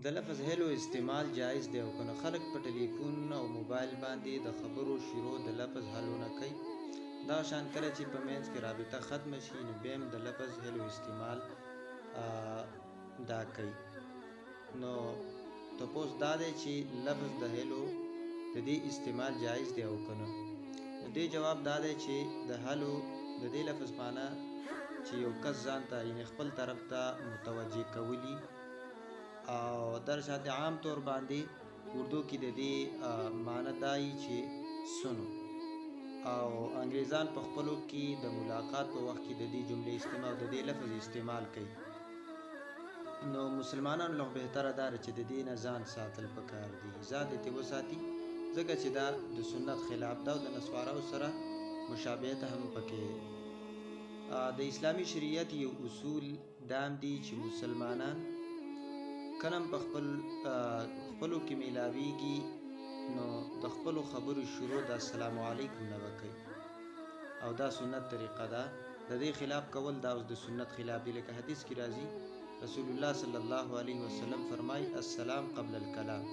د لفظ هلو استعمال جایز دی او کنه خلک په ټلیفون او موبایل باندې د خبرو شروع د لفظ هلونه کوي. دا شان کله چې په منځ کې رابطه ختم شي نو بیا هم د لفظ هلو استعمال دا کوي. نو تپوس دا دی چې لفظ د هلو د دې استعمال جایز دی او کنه. د دې جواب دا دی چې د هلو د دې لفظ معنی چې یو کس ځان ته یعنی خپل طرف ته متوجه کولی او در شاته عام طور باندې اردو کې د دې معنی دای چې سنو او انګریزان په خپلو کې د ملاقات په وخت کې د دې جملې استعمال د دې لفظ استعمال کوي. نو مسلمانانو له بهتره دا چې د دې نه ځان ساتل پکار دي، ذات دې وساتي، ځکه چې دا د سنت خلاف ده او د نسوارو سره مشابهت هم پکې. د اسلامی شریعت یو اصول دام دي چې مسلمانان کلم په خپلو کې میلاویږي نو د خپلو خبرو شروع د السلام علیکم نه وکړي او دا سنت طریقه ده. د دې خلاف کول دا اوس د سنت خلاف دی، لکه حدیث کې راځي رسول الله صلی الله علیه وسلم فرمای السلام قبل الکلام،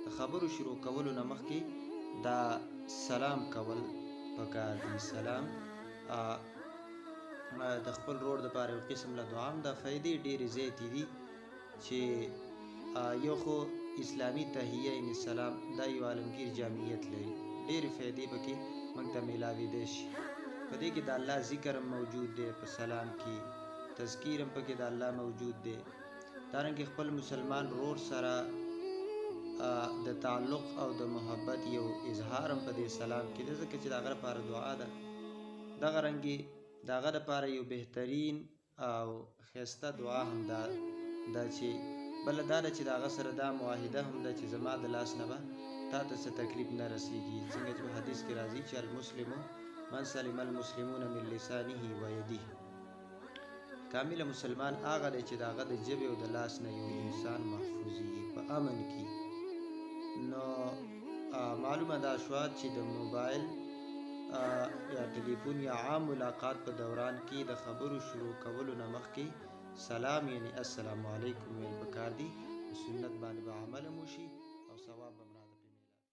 د خبرو شروع کولو نه مخکې دا سلام کول پکار دي. سلام د خپل رور د پاره یو قسم له دعا هم د فائدې ډېرې زیاتې دي چې یو خو اسلامی تحیه یعنی سلام دا یو عالمگیر جامعیت لري، ډېرې فائدې پکې موږ ته میلاوېدی شي. په دې کې د الله ذکر هم موجود دی، په سلام کې تذکیر هم پکې د الله موجود دی. دارنګه خپل مسلمان رور سره د تعلق او د محبت یو اظهار هم په دې سلام کې دی، ځکه چې د هغه لپاره دعا ده. دغه رنګې د هغه لپاره یو بهترین او ښایسته دعا هم ده چې بله دا ده چې د هغه سره دا معاهده هم ده چې زما د لاس نه به تا ته څه تکلیف نه رسیږي، څنګه چې په حدیث کې راځي چې المسلم من سلم المسلمون من لسانه و یده. کامل مسلمان هغه دی چې د هغه د ژبې او د لاس نه یو انسان محفوظ وي، په امن کې. نو معلومه دا شوه چې د موبایل یا ټلیفون یا عام ملاقات په دوران کې د خبرو شروع کولو نه مخکې سلام یعنی السلام علیکم ویل پکار دي. سنت باندې به عمل هم وشي.